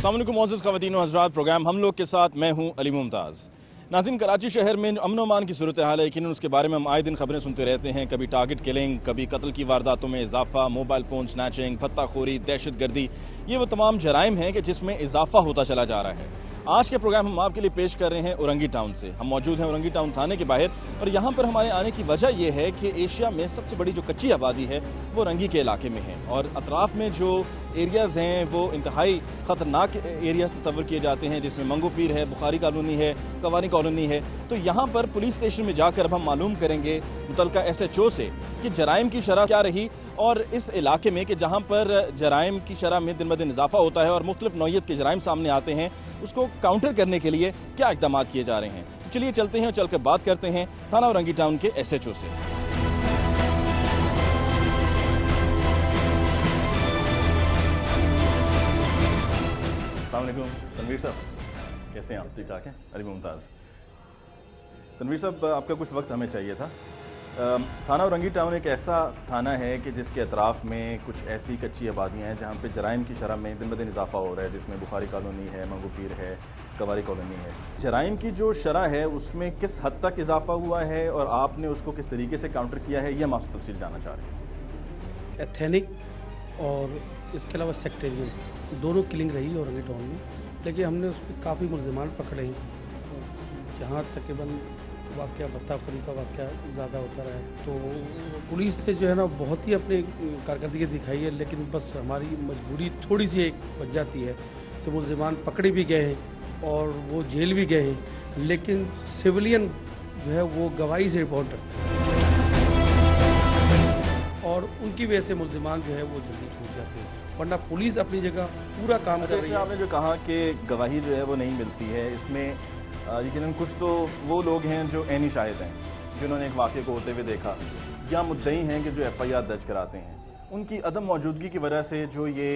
अस्सलाम वालेकुम मोअज़्ज़ज़ ख़वातीन व हज़रात, प्रोग्राम हम लोग के साथ मैं हूं अली मुमताज़। नाज़रीन, कराची शहर में अमन अमान की सूरत हाल है, लेकिन उसके बारे में हम आए दिन खबरें सुनते रहते हैं। कभी टारगेट किलिंग, कभी कत्ल की वारदातों में इजाफा, मोबाइल फ़ोन स्नैचिंग, भत्ताखोरी, दहशतगर्दी, ये वो तमाम जराइम हैं कि जिसमें इजाफा होता चला जा रहा है। आज के प्रोग्राम हम आपके लिए पेश कर रहे हैं औरंगी टाउन से। हम मौजूद हैं औरंगी टाउन थाने के बाहर और यहाँ पर हमारे आने की वजह यह है कि एशिया में सबसे बड़ी जो कच्ची आबादी है वो औरंगी के इलाके में है और अतराफ़ में जो एरियाज़ हैं वो इंतहाई ख़तरनाक एरियाज तस्वर किए जाते हैं, जिसमें मंगो पीर है, बुखारी कॉलोनी है, कवानी कॉलोनी है। तो यहाँ पर पुलिस स्टेशन में जाकर अब हम मालूम करेंगे मुतलका SHO से कि जराइम की शरह क्या रही और इस इलाके में कि जहाँ पर जराइम की शरह में दिन ब दिन इजाफा होता है और मुख्तलिफ नौइयत के जराइम सामने आते हैं, उसको काउंटर करने के लिए क्या इक़दाम किए जा रहे हैं। तो चलिए चलते हैं और चलकर बात करते हैं थाना औरंगी टाउन के SHO से। तनवीर साहब, कैसे हैं आप? ठीक ठाक हैं? अली मुमताज़। तनवीर साहब, आपका कुछ वक्त हमें चाहिए था। थाना औरंगी टाउन एक ऐसा थाना है कि जिसके अतराफ़ में कुछ ऐसी कच्ची आबादियाँ हैं जहाँ पे जराइम की शरह में दिन ब दिन इजाफा हो रहा है, जिसमें बुखारी कॉलोनी है, मंगो पीर है, कवारी कॉलोनी है। जराइम की जो शरह है उसमें किस हद तक इजाफा हुआ है और आपने उसको किस तरीके से काउंटर किया है, ये हम आपसे तफसील जानना चाह रहे हैं। एथेनिक और इसके अलावा सेक्टेरियन दोनों किलिंग रही है औरंगी टाउन में, लेकिन हमने उसमें काफ़ी मुलज़िमान पकड़े हैं। जहाँ तकरीबन वाक़या भत्ताखोरी का वाक़या ज़्यादा होता रहा है, तो पुलिस ने जो है ना बहुत ही अपनी कारकर्दगी दिखाई है, लेकिन बस हमारी मजबूरी थोड़ी सी एक बन जाती है कि मुलज़िमान पकड़े भी गए हैं और वो जेल भी गए हैं, लेकिन सिविलियन जो है वो गवाही से रिपोर्ट रखते हैं और उनकी वजह से मुलज़िमान जो है वो जल्दी छूट जाते हैं, वरना पुलिस अपनी जगह पूरा काम कर रही है। आपने जो कहा कि गवाही जो है वो नहीं मिलती है, इसमें यकीनन कुछ तो वो लोग हैं जो ऐनी शाहिद हैं, जिन्होंने एक वाक़े को होते हुए देखा, या मुद्दई हैं कि जो FIR दर्ज कराते हैं। उनकी अदम मौजूदगी की वजह से जो ये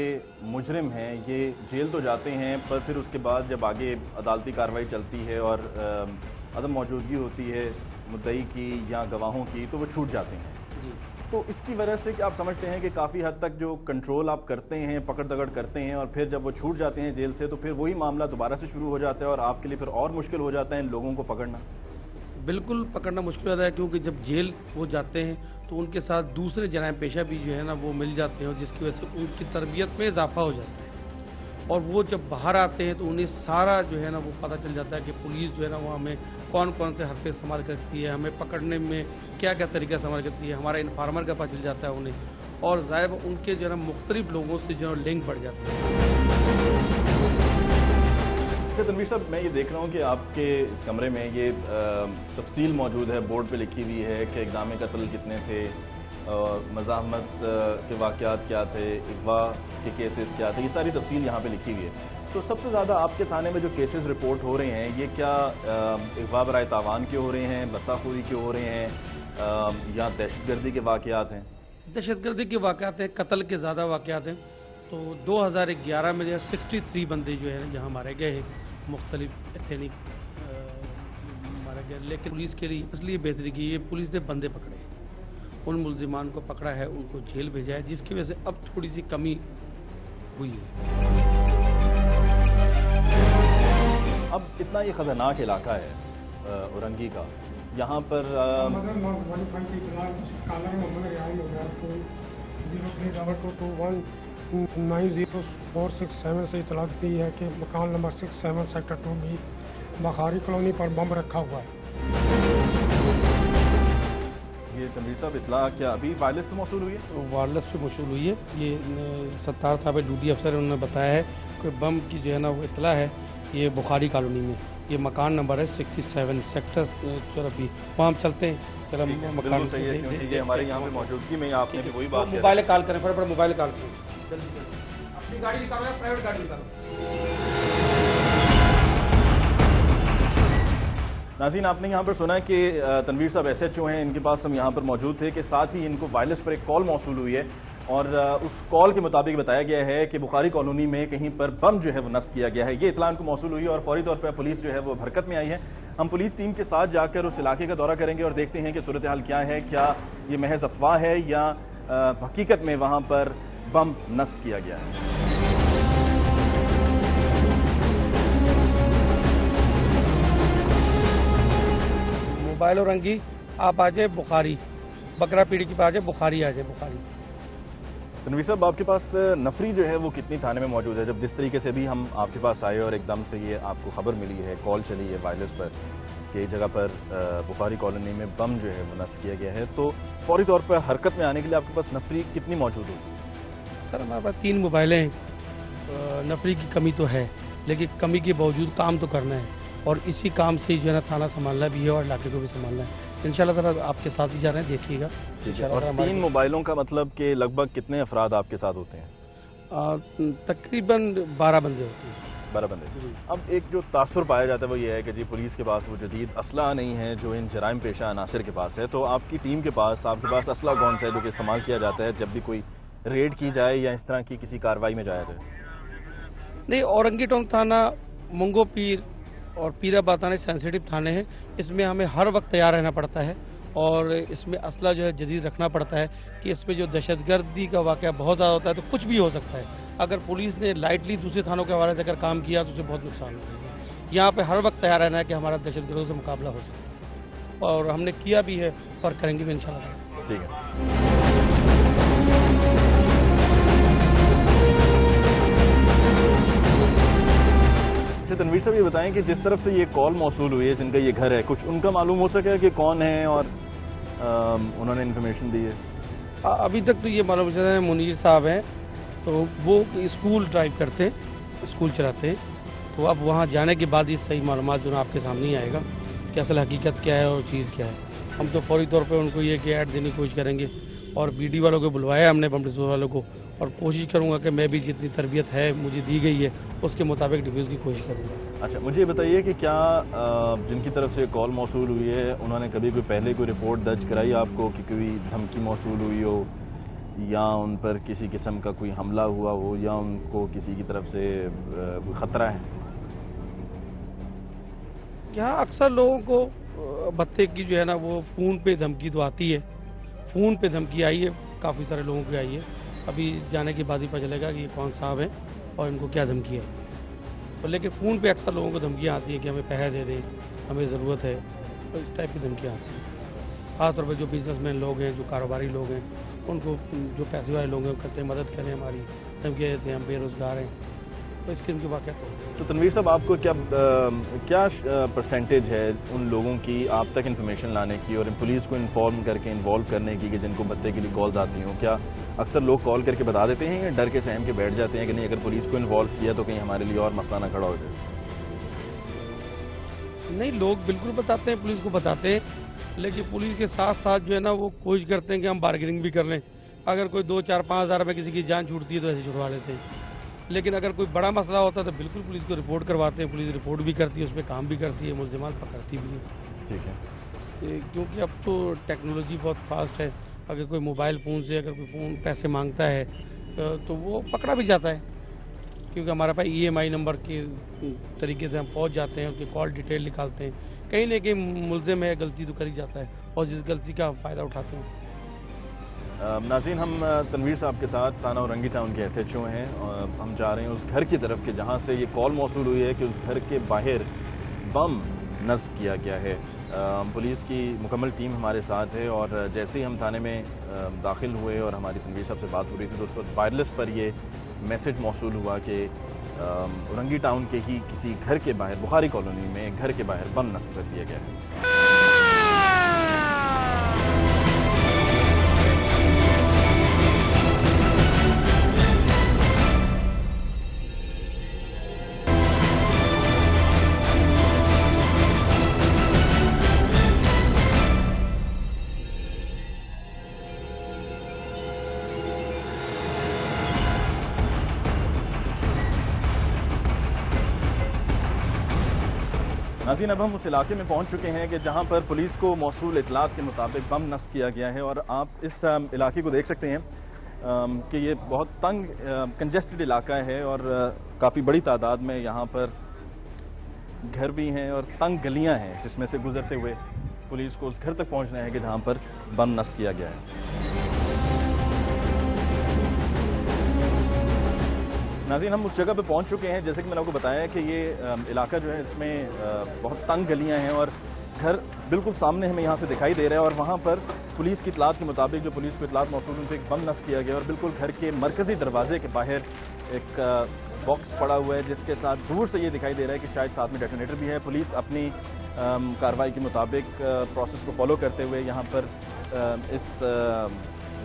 मुजरिम हैं ये जेल तो जाते हैं, पर फिर उसके बाद जब आगे अदालती कार्रवाई चलती है और अदम मौजूदगी होती है मुद्दई की या गवाहों की, तो वो छूट जाते हैं। तो इसकी वजह से क्या आप समझते हैं कि काफ़ी हद तक जो कंट्रोल आप करते हैं, पकड़ दगड़ करते हैं और फिर जब वो छूट जाते हैं जेल से, तो फिर वही मामला दोबारा से शुरू हो जाता है और आपके लिए फिर और मुश्किल हो जाता है इन लोगों को पकड़ना? बिल्कुल पकड़ना मुश्किल होता है, क्योंकि जब जेल वो जाते हैं तो उनके साथ दूसरे जराइम पेशा भी जो है ना वो मिल जाते हैं और जिसकी वजह से उनकी तरबियत में इजाफा हो जाता है और वो जब बाहर आते हैं तो उन्हें सारा जो है ना वो पता चल जाता है कि पुलिस जो है ना वो हमें कौन कौन से हरफे इस्तेमाल करती है, हमें पकड़ने में क्या क्या तरीका इस्तेमाल करती है, हमारा इन्फार्मर का पता चल जाता है उन्हें, और ज़ाहिर उनके जो है ना मुख्तलिफ लोगों से जो है लिंक बढ़ जाते हैं। अच्छा तनवीर साहब, मैं ये देख रहा हूँ कि आपके कमरे में ये तफसील मौजूद है, बोर्ड पे लिखी हुई है कि इक़दाम कत्ल कितने थे और मज़ाहमत के वाक़यात क्या थे, अगवा के केसेस क्या थे, ये सारी तफसील यहाँ पे लिखी हुई है। तो सबसे ज़्यादा आपके थाने में जो केसेस रिपोर्ट हो रहे हैं ये क्या अगवा बराए तावान के हो रहे हैं, भत्ताखोरी के हो रहे हैं या दहशतगर्दी के वाक़यात हैं? दहशतगर्दी के वाक़यात हैं, कत्ल के ज़्यादा वाक़यात हैं। तो 2011 में जो है 63 बंदे जो है यहाँ मारे गए हैं, मुख्तलिफ एथेनिक मारे गए, लेकिन पुलिस के लिए इसलिए बेहतरी की है, पुलिस ने बंदे पकड़े, उन मुलजिमान को पकड़ा है, उनको जेल भेजा है, जिसकी वजह से अब थोड़ी सी कमी हुई है। अब इतना ये ख़तरनाक इलाका है औरंगी का, यहाँ पर से इतला दी है कि मकान नंबर 67 सेक्टर 2 में बुखारी कॉलोनी पर बम रखा हुआ है। ये तनवीर साहब इतला क्या अभी वायरलेस पे मौसूल हुई है? वायरलेस पे मौसूल हुई है। ये सत्तार साहब ड्यूटी अफसर उन्होंने बताया है कि बम की जो है ना वो इतला है ये बुखारी कॉलोनी में, ये मकान नंबर है 67 सेक्टर 24। वहाँ हम चलते हैं, चलो मकान सही है, क्योंकि हमारे यहाँ पे मौजूदगी में आपने भी वही बात मोबाइल कॉल करें, फटाफट मोबाइल कॉल करें, अपनी गाड़ी निकालो या प्राइवेट गाड़ी निकालो। नाज़रीन, आपने यहाँ पर सुना कि तनवीर साहब SHO हैं, इनके पास हम यहाँ पर मौजूद थे कि साथ ही इनको वायरलेस पर एक कॉल मौसूल हुई है और उस कॉल के मुताबिक बताया गया है कि बुखारी कॉलोनी में कहीं पर बम जो है वो नस्ब किया गया है। ये इत्तला उनको मौसूल हुई और फौरी तौर पर पुलिस जो है वो हरकत में आई है। हम पुलिस टीम के साथ जाकर उस इलाके का दौरा करेंगे और देखते हैं कि सूरत हाल क्या है, क्या ये महज अफवाह है या हकीकत में वहाँ पर बम नस्ब किया गया है। मोबाइल और अंगी आप आ जाए बुखारी, बकरा पीढ़ी की पास आ जाए बुखारी, आ जाए बुखारी। तनवीर साहब, आपके पास नफरी जो है वो कितनी थाने में मौजूद है? जब जिस तरीके से भी हम आपके पास आए और एकदम से ये आपको खबर मिली है, कॉल चली है वायरलेस पर कि जगह पर बुखारी कॉलोनी में बम जो है वो नस्ब किया गया है, तो फौरी तौर पर हरकत में आने के लिए आपके पास नफरी कितनी मौजूद होगी? सर हमारे पास 3 मोबाइलें हैं, नफरी की कमी तो है, लेकिन कमी के बावजूद काम तो करना है और इसी काम से जो है ना थाना संभालना भी है और इलाके को भी संभालना है। इंशाल्लाह ताला आपके साथ ही जा रहे हैं, देखिएगा। और 3 मोबाइलों का मतलब कि लगभग कितने अफराद आपके साथ होते हैं? तकरीबन 12 बंदे होते हैं। 12 बंदे। अब एक जो तासुर पाया जाता है वो ये है कि जी पुलिस के पास वो जदीद असला नहीं है जो इन जराइम पेशा अनासर के पास है, तो आपकी टीम के पास आपके पास असला कौन सा है जो कि इस्तेमाल किया जाता है जब भी कोई रेड की जाए या इस तरह की किसी कार्रवाई में जाया जाए? नहीं, औरंगी टाउन थाना, मुंगो पीर और पीराबाद थाने सेंसिटिव थाने हैं। इसमें हमें हर वक्त तैयार रहना पड़ता है और इसमें असला जो है जदीद रखना पड़ता है कि इसमें जो दहशतगर्दी का वाक़या बहुत ज़्यादा होता है, तो कुछ भी हो सकता है। अगर पुलिस ने लाइटली दूसरे थानों के हवाले से अगर काम किया तो उसे बहुत नुकसान होगा। यहाँ पे हर वक्त तैयार रहना है कि हमारा दहशतगर्दों से मुकाबला हो सके और हमने किया भी है और करेंगे भी इंशाल्लाह। ठीक है। तनवीर साहब, ये बताएं कि जिस तरफ से ये कॉल मौसूल हुई है, जिनका ये घर है, कुछ उनका मालूम हो सके कि कौन है और उन्होंने इन्फॉर्मेशन दी है? अभी तक तो ये मालूम चला है मुनीर साहब हैं, तो वो स्कूल ड्राइव करते हैं, स्कूल चलाते हैं, तो अब वहाँ जाने के बाद ही सही मालूमात जो है आपके सामने ही आएगा कि असल हकीकत क्या है और चीज़ क्या है। हम तो फौरी तौर पे उनको ये कि ऐड देने की कोशिश करेंगे और बीडी वालों को बुलवाया हमने, बम डिस्पोजल वालों को, और कोशिश करूंगा कि मैं भी जितनी तरबियत है मुझे दी गई है उसके मुताबिक डिफ्यूज़ की कोशिश करूंगा। अच्छा, मुझे ये बताइए कि क्या जिनकी तरफ से कॉल मौसूल हुई है उन्होंने कभी कोई पहले कोई रिपोर्ट दर्ज कराई आपको कि कोई धमकी मौसूल हुई हो या उन पर किसी किस्म का कोई हमला हुआ हो या उनको किसी की तरफ से कोई ख़तरा है? यहाँ अक्सर लोगों को भत्ते की जो है ना वो फ़ोन पे धमकी तो आती है, फ़ोन पे धमकी आई है, काफ़ी सारे लोगों की आई है। अभी जाने के बाद ही पता चलेगा कि ये कौन साहब हैं और इनको क्या धमकी है। तो लेकिन फ़ोन पे अक्सर लोगों को धमकियाँ आती हैं कि हमें पैसे दे दें, हमें ज़रूरत है, तो इस टाइप की धमकियाँ आती हैं। ख़ासतौर पर जो बिजनेसमैन लोग हैं, जो कारोबारी लोग हैं, उनको जो पैसे वाले लोग हैं कहते हैं मदद करें हमारी, धमकियाँ देते हैं हम बेरोज़गार हैं, तो इस किस्म के वाक़या। तो तनवीर साहब, आपको क्या परसेंटेज है उन लोगों की आप तक इन्फॉर्मेशन लाने की और पुलिस को इन्फॉर्म करके इन्वॉल्व करने की कि जिनको भत्ते के लिए कॉल्स आती हों? क्या अक्सर लोग कॉल करके बता देते हैं या डर के सहम के बैठ जाते हैं कि नहीं, अगर पुलिस को इन्वॉल्व किया तो कहीं हमारे लिए और मसला ना खड़ा हो जाए? नहीं, लोग बिल्कुल बताते हैं, पुलिस को बताते हैं, लेकिन पुलिस के साथ साथ जो है ना वो कोशिश करते हैं कि हम बार्गेनिंग भी कर लें। अगर कोई 2, 4, 5 हज़ार रुपये किसी की जान छूटती है तो ऐसे छुड़वा लेते हैं, लेकिन अगर कोई बड़ा मसला होता है तो बिल्कुल पुलिस को रिपोर्ट करवाते हैं। पुलिस रिपोर्ट भी करती है, उस पर काम भी करती है, मुल्ज़िमान पकड़ती भी है। ठीक है। क्योंकि अब तो टेक्नोलॉजी बहुत फास्ट है, अगर कोई मोबाइल फ़ोन से अगर कोई फ़ोन पैसे मांगता है तो वो पकड़ा भी जाता है, क्योंकि हमारे पास EMI नंबर के तरीके से हम पहुंच जाते हैं, उसकी कॉल डिटेल निकालते हैं। कहीं ना कहीं मुल्ज़िम है, गलती तो कर ही जाता है और जिस गलती का फ़ायदा उठाते हैं। नाज़रीन, हम तनवीर साहब के साथ थाना औरंगी टाउन के SHO हैं और हम जा रहे हैं उस घर की तरफ के जहाँ से ये कॉल मौसूल हुई है कि उस घर के बाहर बम नस्ब किया गया है। पुलिस की मुकम्मल टीम हमारे साथ है और जैसे ही हम थाने में दाखिल हुए और हमारी तनवीर साहब से बात हो रही थी तो उस वक्त वायरलेस पर ये मैसेज मौसूल हुआ कि औरंगी टाउन के ही किसी घर के बाहर, बुखारी कॉलोनी में घर के बाहर बम नस्ब कर दिया गया है। नाज़रीन, अब हम उस इलाके में पहुंच चुके हैं कि जहां पर पुलिस को मौसूल इतलात के मुताबिक बम नस्ब किया गया है और आप इस इलाके को देख सकते हैं कि ये बहुत तंग कंजेस्टेड इलाका है और काफ़ी बड़ी तादाद में यहाँ पर घर भी हैं और तंग गलियाँ हैं जिसमें से गुजरते हुए पुलिस को उस घर तक पहुँचना है कि जहाँ पर बम नस्ब किया गया है। नाज़रीन, हम उस जगह पे पहुंच चुके हैं। जैसे कि मैंने आपको बताया कि ये इलाका जो है इसमें बहुत तंग गलियां हैं और घर बिल्कुल सामने हमें यहाँ से दिखाई दे रहा है और वहाँ पर पुलिस की इतलात के मुताबिक, जो पुलिस को इतलात मौसूल हुई थी, एक बम नस्ब किया गया और बिल्कुल घर के मरकज़ी दरवाजे के बाहर एक बॉक्स पड़ा हुआ है, जिसके साथ दूर से ये दिखाई दे रहा है कि शायद साथ में डेटोनेटर भी है। पुलिस अपनी कार्रवाई के मुताबिक प्रोसेस को फॉलो करते हुए यहाँ पर इस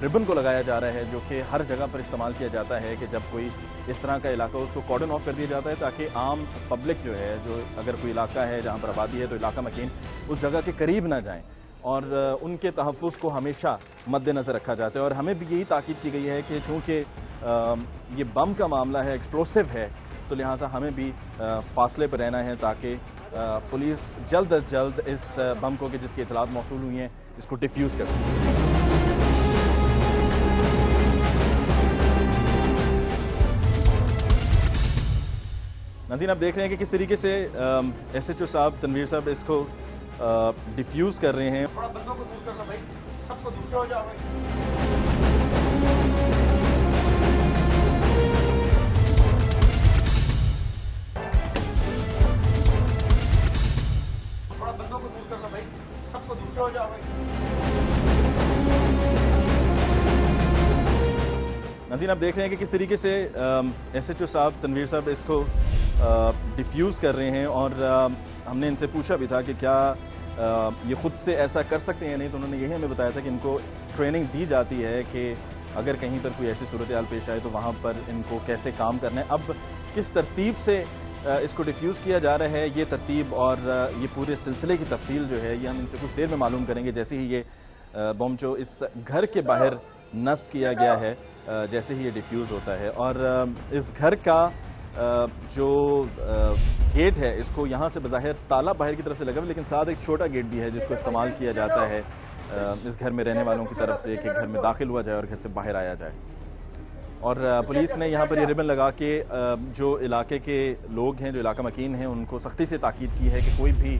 रिबन को लगाया जा रहा है, जो कि हर जगह पर इस्तेमाल किया जाता है कि जब कोई इस तरह का इलाका, उसको कॉर्डन ऑफ कर दिया जाता है ताकि आम पब्लिक जो है, जो अगर कोई इलाका है जहाँ पर आबादी है तो इलाका मकीन उस जगह के करीब ना जाएं और उनके तहफ़्फ़ुज़ को हमेशा मद्देनज़र रखा जाता है। और हमें भी यही ताकीद की गई है कि चूँकि ये बम का मामला है, एक्सप्लोसिव है, तो लिहाजा हमें भी फासले पर रहना है ताकि पुलिस जल्द अज जल्द इस बम को, कि जिसकी इतलात मौसूल हुई हैं, इसको डिफ्यूज़ कर सके। नाज़रीन, आप देख रहे हैं कि किस तरीके से SHO साहब, तनवीर साहब इसको डिफ्यूज़ कर रहे हैं। थोड़ा बंदों को दूर करना भाई, सबको दूसरे हो जाओ भाई। थोड़ा बंदों को दूर करना भाई, सबको दूसरे हो जाओ भाई। नाज़रीन, आप देख रहे हैं कि किस तरीके से SHO साहब, तनवीर साहब इसको डिफ्यूज़ कर रहे हैं और हमने इनसे पूछा भी था कि क्या ये ख़ुद से ऐसा कर सकते हैं या नहीं, तो उन्होंने यही हमें बताया था कि इनको ट्रेनिंग दी जाती है कि अगर कहीं पर कोई ऐसी सूरत हाल पेश आए तो वहाँ पर इनको कैसे काम करना है। अब किस तरतीब से इसको डिफ्यूज़ किया जा रहा है, ये तरतीब और ये पूरे सिलसिले की तफसील जो है, ये हम इनसे कुछ देर में मालूम करेंगे। जैसे ही ये बम जो इस घर के बाहर नस्ब किया गया है, जैसे ही ये डिफ्यूज़ होता है, और इस घर का जो गेट है, इसको यहाँ से बज़ाहिर ताला बाहर की तरफ से लगा हुआ है, लेकिन साथ एक छोटा गेट भी है जिसको इस्तेमाल किया जाता है इस घर में रहने वालों की तरफ से कि घर में दाखिल हुआ जाए और घर से बाहर आया जाए। और पुलिस ने यहाँ पर ये रिबन लगा के जो इलाके के लोग हैं, जो इलाका मकीन हैं, उनको सख्ती से ताकीद की है कि कोई भी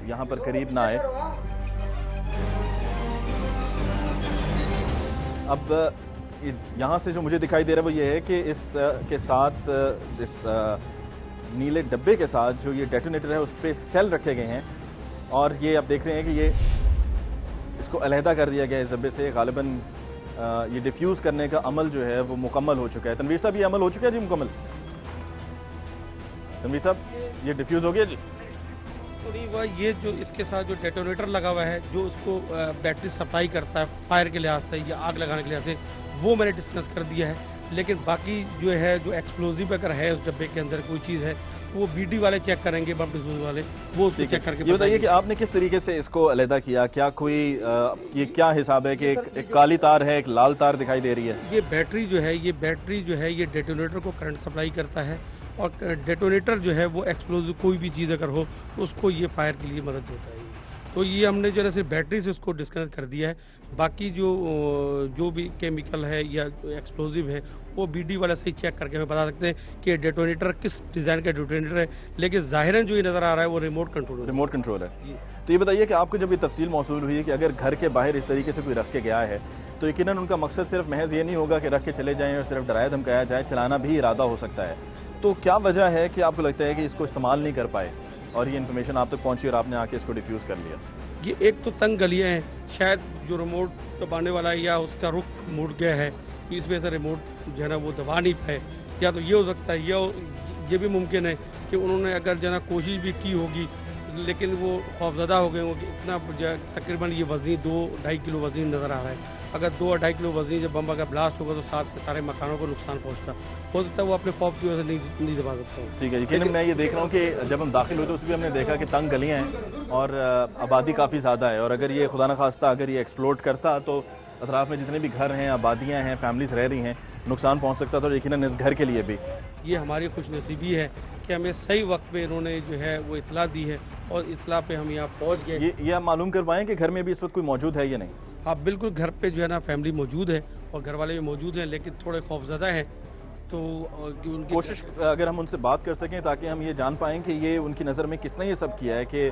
यहाँ पर करीब ना आए। अब यहाँ से जो मुझे दिखाई दे रहा है वो ये है कि इस के साथ, इस नीले डब्बे के साथ जो ये डेटोनेटर है उस पर सेल रखे गए हैं और ये आप देख रहे हैं कि ये इसको अलहदा कर दिया गया है इस डब्बे से। गालिबन ये डिफ्यूज़ करने का अमल जो है वो मुकम्मल हो चुका है। तनवीर साहब, ये अमल हो चुका है जी मुकम्मल? तनवीर साहब, ये डिफ्यूज़ हो गया जी? तो नहीं, वह ये जो इसके साथ जो डेटोनेटर लगा हुआ है, जो उसको बैटरी सप्लाई करता है फायर के लिहाज से या आग लगाने के लिहाज से, वो मैंने डिस्कस कर दिया है। लेकिन बाकी जो है, जो एक्सप्लोजिव अगर है उस डब्बे के अंदर कोई चीज़ है, वो BD वाले चेक करेंगे, बम डिफ्यूज़ वाले, वो चेक करके। ये बताइए कि आपने किस तरीके से इसको अलहदा किया? क्या कोई ये क्या हिसाब है कि एक काली तार है, एक लाल तार दिखाई दे रही है? ये बैटरी जो है, ये डेटोनेटर को करंट सप्लाई करता है और डेटोनेटर जो है वो एक्सप्लोजिव कोई भी चीज़ अगर हो तो उसको ये फायर के लिए मदद देता है। तो ये हमने जो है सिर्फ बैटरी से उसको डिस्कनेक्ट कर दिया है। बाकी जो भी केमिकल है या एक्सप्लोजिव है वो BD वाला सही चेक करके हमें बता सकते हैं कि डेटोनेटर किस डिज़ाइन का डेटोनेटर है। लेकिन ज़ाहिरन जो ये नज़र आ रहा है वो रिमोट कंट्रोल है। तो ये बताइए कि आपको जब ये तफसील मौसूल हुई है कि अगर घर के बाहर इस तरीके से कोई रख के गया है, तो यकीनन उनका मकसद सिर्फ महज ये नहीं होगा कि रख के चले जाएँ और सिर्फ डराया धमकाया जाए, चलाना भी इरादा हो सकता है। तो क्या वजह है कि आपको लगता है कि इसको इस्तेमाल नहीं कर पाए और ये इन्फॉर्मेशन आप तक पहुंची और आपने आके इसको डिफ्यूज़ कर लिया? ये एक तो तंग गलियाँ हैं, शायद जो रिमोट दबाने वाला है या उसका रुख मुड़ गया है, तो इस वजह से रिमोट जो है ना वो दबा नहीं पाए। या तो ये हो सकता है, ये भी मुमकिन है कि उन्होंने अगर जो है ना कोशिश भी की होगी लेकिन वो खौफजदा हो गए होंगे। इतना तकरीबन ये वज़नी 2-2.5 किलो वज़नी नज़र आ रहा है। अगर 2-2.5 किलो वज़नी जब बम अगर ब्लास्ट होगा तो साथ के सारे मकानों को नुकसान पहुंचता। हो सकता है वो अपने खौफ की वजह से नहीं दबा सकता। ठीक है, लेकिन मैं ये देख रहा हूँ कि जब हम दाखिल हुए तो उसमें हमने देखा कि तंग गलियाँ हैं और आबादी काफ़ी ज़्यादा है, और अगर ये खुदा न खास्ता अगर ये एक्सप्लोड करता तो अतराफ़ में जितने भी घर हैं, आबादियाँ हैं, फैमिलीज़ रह रही हैं, नुकसान पहुँच सकता था, यकीनन इस घर के लिए भी। ये हमारी खुशनसीबी है कि हमें सही वक्त पे इन्होंने जो है वो इतला दी है और इतला पे हम यहाँ पहुँच गए। ये आप मालूम कर पाएँ कि घर में भी इस वक्त कोई मौजूद है या नहीं? हाँ बिल्कुल, घर पे जो है ना फैमिली मौजूद है और घर वाले भी मौजूद हैं, लेकिन थोड़े खौफजदा हैं। तो उनकी कोशिश अगर हम उनसे बात कर सकें ताकि हम ये जान पाएँ कि ये उनकी नज़र में किसने ये सब किया है, कि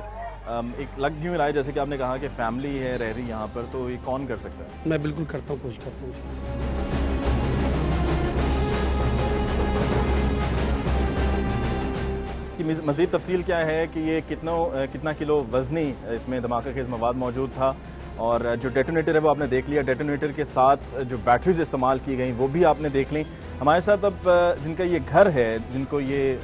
एक लग यूँ रहा है जैसे कि आपने कहा कि फैमिली है रह रही यहाँ पर, तो ये कौन कर सकता है? मैं बिल्कुल करता हूँ, कोशिश करता हूँ। इसकी मज़ीद तफसील क्या है कि ये कितना किलो वज़नी इसमें धमाका खेज़ मवाद मौजूद था, और जो डेटोनेटर है वो आपने देख लिया, डेटोनेटर के साथ जो बैटरीज इस्तेमाल की गई वो भी आपने देख ली। हमारे साथ अब जिनका ये घर है, जिनको ये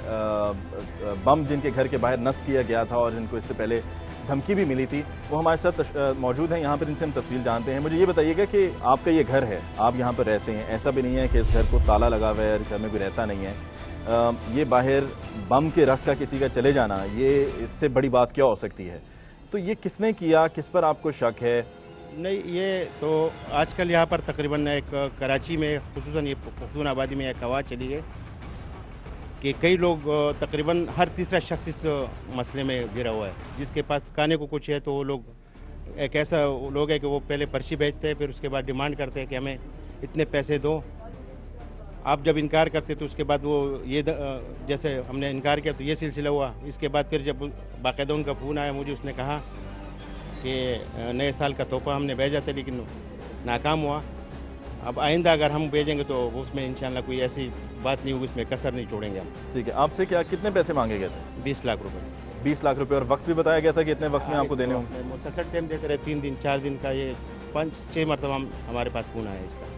बम जिनके घर के बाहर नस्ब किया गया था और जिनको इससे पहले धमकी भी मिली थी, वो हमारे साथ मौजूद हैं यहाँ पर। इनसे हम तफसील जानते हैं। मुझे ये बताइएगा कि आपका ये घर है, आप यहाँ पर रहते हैं, ऐसा भी नहीं है कि इस घर को ताला लगा हुआ है, घर में कोई रहता नहीं है, ये बाहर बम के रख का किसी का चले जाना, ये इससे बड़ी बात क्या हो सकती है? तो ये किसने किया, किस पर आपको शक है? नहीं, ये तो आजकल यहाँ पर तकरीबन एक कराची में खुसूसन ये पख्तून आबादी में एक आवाज़ चली है कि कई लोग तकरीबन हर तीसरा शख्स इस मसले में गिरा हुआ है। जिसके पास खाने को कुछ है तो वो लोग एक ऐसा लोग है कि वो पहले पर्ची भेजते हैं, फिर उसके बाद डिमांड करते हैं कि हमें इतने पैसे दो। आप जब इनकार करते तो उसके बाद वो ये जैसे हमने इनकार किया तो ये सिलसिला हुआ। इसके बाद फिर जब बाकायदा उनका फ़ोन आया मुझे, उसने कहा कि नए साल का तोहफा हमने भेजा था लेकिन नाकाम हुआ। अब आइंदा अगर हम भेजेंगे तो उसमें इंशाल्लाह कोई ऐसी बात नहीं होगी, इसमें कसर नहीं छोड़ेंगे हम। ठीक है, आपसे क्या कितने पैसे मांगे गए थे? 20 लाख रुपए। 20 लाख रुपए, और वक्त भी बताया गया था कि इतने वक्त में आपको देने होंगे? मुसलसल टाइम देते रहे, 3 दिन 4 दिन का, ये 5-6 मरतबा हमारे पास फ़ोन आया इसका।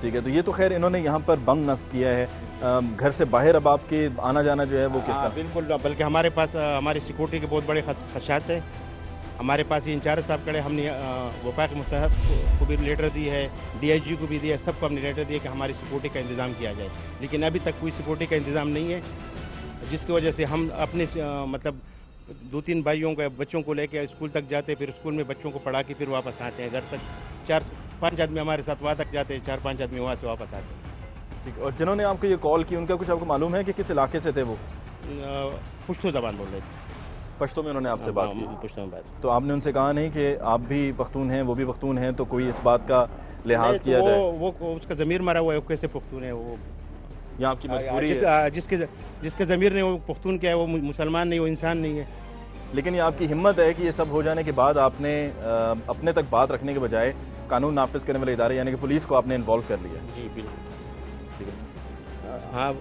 ठीक है, तो ये तो खैर इन्होंने यहाँ पर बम नस्ब किया है। घर से बाहर अब आपके आना जाना जो है वो किस तरह? बिल्कुल, बल्कि हमारे पास हमारी सिक्योरिटी के बहुत बड़े खदशात हैं। हमारे पास ये इंचार्ज साहब खड़े, हमने वफाक मुस्तहब को भी लेटर दी है, DIG को भी दिया, सबको हमने लेटर दिया कि हमारी सिक्योरिटी का इंतज़ाम किया जाए, लेकिन अभी तक कोई सिक्योरिटी का इंतज़ाम नहीं है, जिसकी वजह से हम अपने मतलब 2-3 भाइयों के बच्चों को लेकर स्कूल तक जाते, फिर स्कूल में बच्चों को पढ़ा के फिर वापस आते हैं घर तक। 4-5 आदमी हमारे साथ वहाँ तक जाते हैं, 4-5 आदमी वहाँ से वापस आते हैं। ठीक, और जिन्होंने आपको ये कॉल की उनका कुछ आपको मालूम है कि किस इलाके से थे वो? पुश्तो ज़बान बोल रहे थे, पश्तो में उन्होंने आपसे बात की? पुश्तो में बात। तो आपने उनसे कहा नहीं कि आप भी पख्तून हैं, वो भी पख्तून हैं, तो कोई इस बात का लिहाज किया जाए? वो उसका ज़मीर मरा हुआ है, वो कैसे पख्तून है? वो या आपकी मजबूरी है? जिसके ज़मीर नहीं वो पख्तून क्या है, वो मुसलमान नहीं, वो इंसान नहीं है। लेकिन ये आपकी हिम्मत है कि ये सब हो जाने के बाद आपने अपने तक बात रखने के बजाय कानून नाफिज करने वाले इदारे यानी कि पुलिस को आपने इन्वॉल्व कर लिया? जी बिल्कुल, ठीक है। हाँ,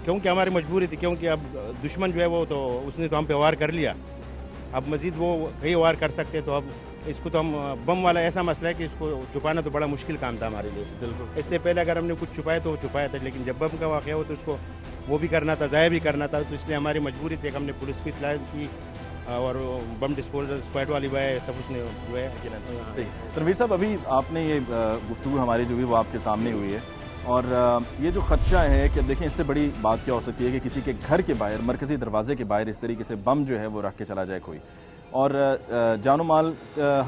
क्योंकि हमारी मजबूरी थी, क्योंकि अब दुश्मन जो है वो तो उसने तो हम पे वार कर लिया, अब मज़ीद वो कई वार कर सकते, तो अब इसको तो हम बम वाला ऐसा मसला है कि इसको छुपाना तो बड़ा मुश्किल काम था हमारे लिए। बिल्कुल, इससे पहले अगर हमने कुछ छुपाया तो वो छुपाया था, लेकिन जब बम का वाक़या हो तो उसको वो भी करना था, ज़ाया भी करना था, तो इसलिए हमारी मजबूरी थी कि हमने पुलिस की इत्तला की और बम डिस्पोजल स्क्वाड वाली बाय सब उसने जो है। ठीक, तनवीर साहब, अभी आपने ये गुफ्तगू हमारी जो भी वो आपके सामने हुई है, और ये जो खदशा है कि अब देखें इससे बड़ी बात क्या हो सकती है कि किसी के घर के बाहर, मरकज़ी दरवाजे के बाहर इस तरीके से बम जो है वो रख के चला जाए कोई, और जानो माल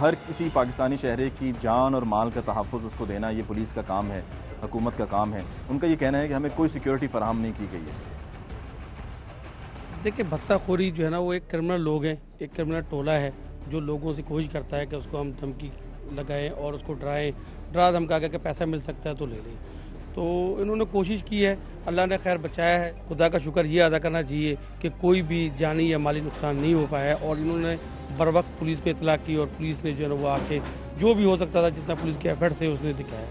हर किसी पाकिस्तानी शहरी की जान और माल का तहफ़्फ़ुज़ उसको देना ये पुलिस का काम है, हुकूमत का काम है। उनका ये कहना है कि हमें कोई सिक्योरिटी फराहम नहीं की गई है। देखिए, भत्ताखोरी जो है ना वो एक क्रिमिनल लोग हैं, एक क्रिमिनल टोला है जो लोगों से कोशिश करता है कि उसको हम धमकी लगाएं और उसको डरा धमका के पैसा मिल सकता है तो ले लें। तो इन्होंने कोशिश की है, अल्लाह ने खैर बचाया है। खुदा का शुक्र ये अदा करना चाहिए कि कोई भी जानी या माली नुकसान नहीं हो पाया है, और इन्होंने बर वक्त पुलिस को इतला की और पुलिस ने जो है ना वो आके जो भी हो सकता था, जितना पुलिस के एफर्ट से उसने दिखाया।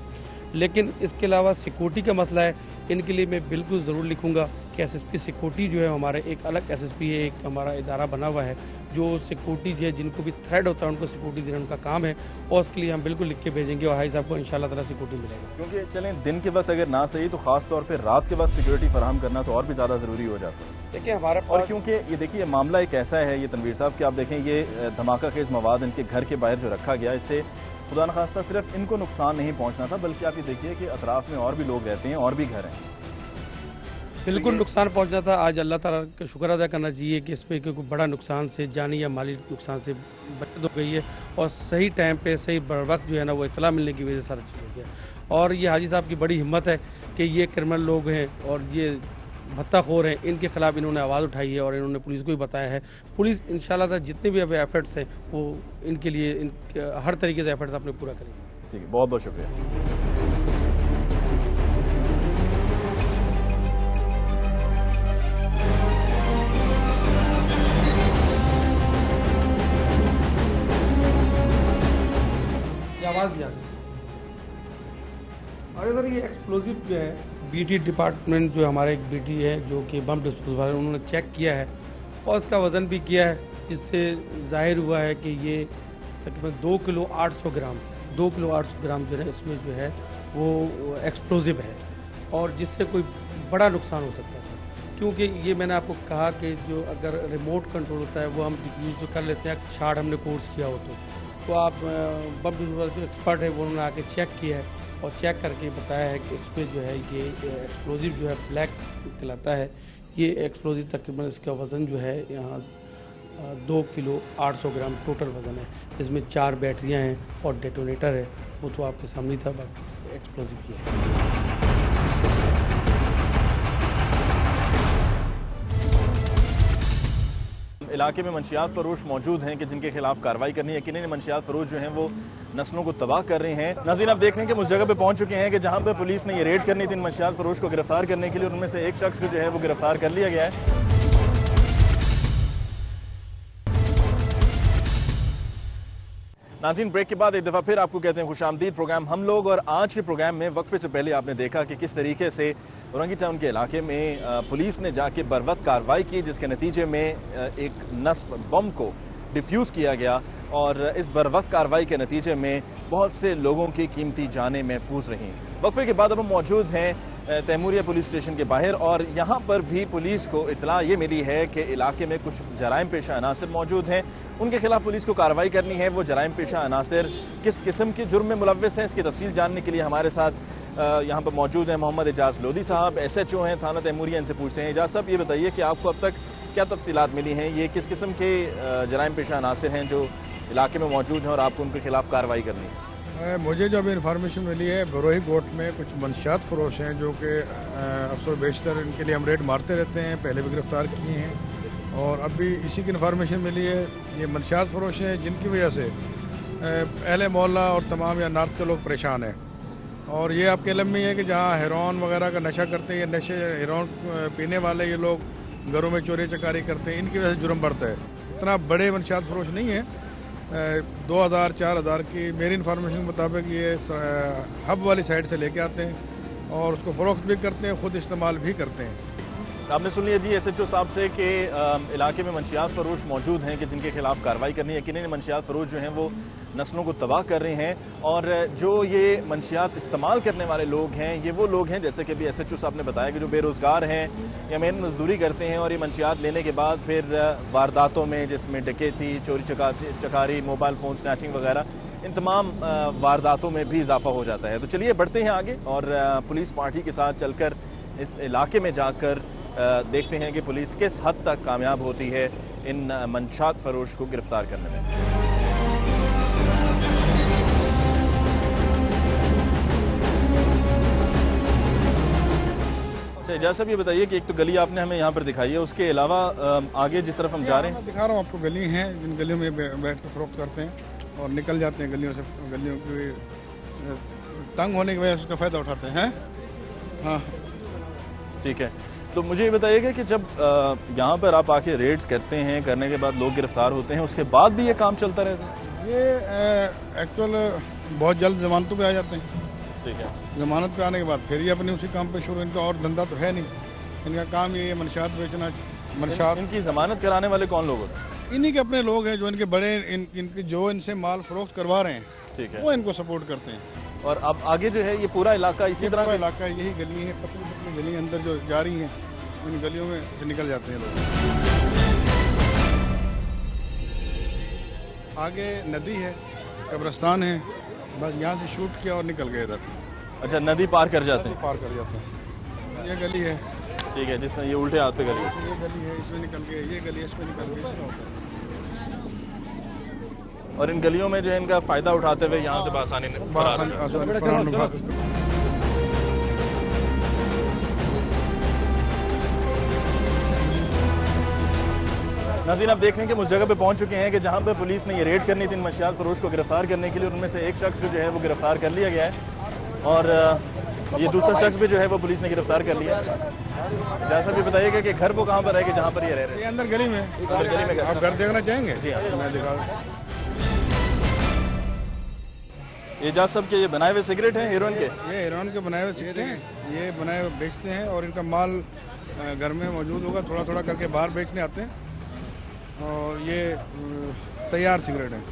लेकिन इसके अलावा सिक्योरिटी का मसला है, इनके लिए मैं बिल्कुल ज़रूर लिखूंगा कि SSP सिक्योरिटी जो है हमारे एक अलग SSP है, एक हमारा इदारा बना हुआ है जो सिक्योरिटी जो है जिनको भी थ्रेड होता है उनको सिक्योरिटी देना उनका काम है, और उसके लिए हम बिल्कुल लिख के भेजेंगे और हाई साहब को इंशाल्लाह ताला सिक्योरिटी मिलेगा। क्योंकि चलें दिन के वक्त अगर ना सही तो ख़ास तौर पर रात के वक्त सिक्योरिटी फराहम करना तो और भी ज़्यादा ज़रूरी हो जाता है। देखिए हमारा, और क्योंकि ये देखिए मामला एक ऐसा है ये तनवीर साहब कि आप देखें ये धमाका खेज़ मवाद इनके घर के बाहर जो रखा गया, इससे खुदा न खास्ता सिर्फ इनको नुकसान नहीं पहुंचना था, बल्कि आप ये देखिए कि अतराफ में और भी लोग रहते हैं और भी घर हैं। बिल्कुल नुकसान पहुंचना था। आज अल्लाह ताला का शुक्र अदा करना चाहिए कि इसमें कोई बड़ा नुकसान से, जानी या माली नुकसान से बचत हो गई है, और सही टाइम पे सही बर वक्त जो है ना वो इतला मिलने की वजह से सारा चीज़ हो गया। और ये हाजी साहब की बड़ी हिम्मत है कि ये क्रिमिनल लोग हैं और ये भत्ताखोर हैं, इनके खिलाफ इन्होंने आवाज़ उठाई है और इन्होंने पुलिस को भी बताया है। पुलिस इंशाल्लाह जितने भी अब एफर्ट्स हैं वो इनके लिए हर तरीके से एफर्ट्स अपने पूरा करेंगे। ठीक है, बहुत बहुत शुक्रिया। आवाज़ भी आती है। और इधर ये एक्सप्लोजिव जो है BT डिपार्टमेंट जो हमारे एक BT है जो कि बम डिस्पोजल वाले, उन्होंने चेक किया है और इसका वज़न भी किया है, जिससे जाहिर हुआ है कि ये तकरीबन 2 किलो 800 ग्राम जो है इसमें जो है वो एक्सप्लोजिव है, और जिससे कोई बड़ा नुकसान हो सकता था। क्योंकि ये मैंने आपको कहा कि जो अगर रिमोट कंट्रोल होता है वो हम डिफ्यूज़ जो कर लेते हैं, शार्ट हमने कोर्स किया हो तो आप बम डिफ्यूज़र जो एक्सपर्ट है वो उन्होंने आके चेक किया है और चेक करके बताया है कि इसमें जो है ये एक्सप्लोजिव जो है ब्लैक कहलाता है। ये एक्सप्लोजिव तकरीबन इसका वज़न जो है यहाँ 2 किलो 800 ग्राम टोटल वज़न है। इसमें 4 बैटरियाँ हैं और डेटोनेटर है, वो तो आपके सामने था, बाकी एक्सप्लोजिव किया है। इलाके में मंशियात फरोश मौजूद हैं कि जिनके खिलाफ कार्रवाई करनी है। यकीनन मंशियात फरोश जो हैं वो नस्लों को तबाह कर रहे हैं। नाज़रीन, आप देख रहे हैं कि उस जगह पे पहुंच चुके हैं कि जहां पे पुलिस ने ये रेड करनी थी इन मंशियात फरोश को गिरफ्तार करने के लिए, उनमें से एक शख्स को जो है वो गिरफ्तार कर लिया गया है। नाज़रीन, ब्रेक के बाद एक दफ़ा फिर आपको कहते हैं खुशामदीद प्रोग्राम हम लोग। और आज के प्रोग्राम में वक्फे से पहले आपने देखा कि किस तरीके से औरंगी टाउन के इलाके में पुलिस ने जाके बरवक्त कार्रवाई की, जिसके नतीजे में एक नस्ब बम को डिफ्यूज़ किया गया और इस बरवक्त कार्रवाई के नतीजे में बहुत से लोगों की कीमती जानें महफूज रहीं। वक्फे के बाद अब हम मौजूद हैं तैमूरिया पुलिस स्टेशन के बाहर, और यहाँ पर भी पुलिस को इतला ये मिली है कि इलाके में कुछ जराइम पेशा अनासर मौजूद हैं, उनके खिलाफ पुलिस को कार्रवाई करनी है। वो जराइम पेशा अनासर किस किस्म के जुर्म में मुलव्वस हैं, इसकी तफसील जानने के लिए हमारे साथ यहाँ पर मौजूद हैं मोहम्मद एजाज लोधी साहब, SHO हैं थाना तैमूरिया। इनसे पूछते हैं। एजाज साहब, ये बताइए कि आपको अब तक क्या तफसीलात मिली हैं, ये किस किस्म के जराइम पेशा अनासर हैं जो इलाके में मौजूद हैं और आपको उनके खिलाफ कार्रवाई करनी है? मुझे जो अभी इन्फॉर्मेशन मिली है, बरोही गोट में कुछ मंशियात फरोश हैं जो कि अक्सर बेशतर इनके लिए हम रेड मारते रहते हैं, पहले भी गिरफ्तार किए हैं, और अभी इसी की इन्फॉर्मेशन मिली है। ये मंशियात फरोश हैं जिनकी वजह से अहले मोहल्ला और तमाम या नार्थ के लोग परेशान हैं। और ये आपके इल्म में है कि जहाँ हेरोइन वगैरह का नशा करते हैं, ये नशे हेरोइन पीने वाले ये लोग घरों में चोरी चकारी करते हैं, इनकी वजह से जुर्म बढ़ता है। इतना बड़े मंशियात फरोश नहीं है, 2000-4000 की मेरी इन्फॉर्मेशन के मुताबिक ये हब वाली साइड से लेके आते हैं और उसको फ़रोख्त भी करते हैं, ख़ुद इस्तेमाल भी करते हैं। आपने सुन लिया जी SHO साहब से कि इलाके में मंशियात फरोश मौजूद हैं कि जिनके खिलाफ कार्रवाई करनी है। यकीनन मंशियात फरोश जो हैं वो नस्लों को तबाह कर रहे हैं, और जो ये मंशियात इस्तेमाल करने वाले लोग हैं ये वो लोग हैं, जैसे कि अभी SHO साहब ने बताया, कि जो बेरोज़गार हैं या मेहनत मजदूरी करते हैं और ये मंशियात लेने के बाद फिर वारदातों में, जिसमें डकैती, चोरी चकारी, मोबाइल फ़ोन स्नैचिंग वगैरह, इन तमाम वारदातों में भी इजाफा हो जाता है। तो चलिए बढ़ते हैं आगे और पुलिस पार्टी के साथ चलकर इस इलाके में जाकर देखते हैं कि पुलिस किस हद तक कामयाब होती है इन मंशियात फरोश को गिरफ्तार करने में। अच्छा एजाज साहब, ये बताइए कि एक तो गली आपने हमें यहाँ पर दिखाई है, उसके अलावा आगे जिस तरफ हम जा रहे हैं, दिखा रहा हूँ आपको, गली हैं जिन गलियों में बैठ कर फरोख्त करते हैं और निकल जाते हैं गलियों से। गलियों की तंग होने की वजह से उसका फ़ायदा उठाते हैं। हाँ ठीक है, तो मुझे ये बताइएगा कि जब यहाँ पर आप आके रेड्स करते हैं, करने के बाद लोग गिरफ्तार होते हैं, उसके बाद भी ये काम चलता रहता है? ये एक्चुअल बहुत जल्द जमानतों पे आ जाते हैं। ठीक है, जमानत पे आने के बाद फिर ये अपने उसी काम पे शुरू, इनका और धंधा तो है नहीं, इनका काम ये मंशियात बेचना। मंशियात इनकी जमानत कराने वाले कौन लोग होते हैं? इन्हीं के अपने लोग हैं जो इनके बड़े इनके जो इनसे माल फरोख्त करवा रहे हैं, ठीक है, वो इनको सपोर्ट करते हैं। और अब आगे जो है ये पूरा इलाका इसी तरह का इलाका, यही गली है, पतली पतली गली अंदर जो जा रही हैं, इन गलियों में से निकल जाते हैं लोग। आगे नदी है, कब्रिस्तान है, बस यहाँ से शूट किया और निकल गए इधर। अच्छा, नदी पार कर जाते हैं? पार कर जाते हैं। ये गली है, ठीक है, जिसने ये उल्टे हाथ पे गली, ये गली है, इसमें निकल गए, ये गली है, इसमें निकल गए। और इन गलियों में जो है इनका फायदा उठाते हुए यहाँ से बासानी नाज़रीन, आप देख रहे हैं कि उस जगह पे पहुंच चुके हैं कि जहां पे पुलिस ने ये रेड करनी थी इन मंशियात फरोश को गिरफ्तार करने के लिए। उनमें से एक शख्स को जो है वो गिरफ्तार कर लिया गया है और ये दूसरा शख्स भी जो है वो पुलिस ने गिरफ्तार कर लिया। जैसा भी बताइएगा कि घर वो कहाँ पर है कि जहाँ पर ये रह रहे हैं? ये अंदर गली में। अंदर गली में। आप घर देखना चाहेंगे? जी हाँ, मैं दिखा। एजाज साहब के ये बनाए हुए सिगरेट हैं हेरोइन के? ये हेरोइन के बनाए हुए सिगरेट हैं, ये बनाए हुए बेचते हैं और इनका माल घर में मौजूद होगा, थोड़ा थोड़ा करके बाहर बेचने आते हैं और ये तैयार सिगरेट है।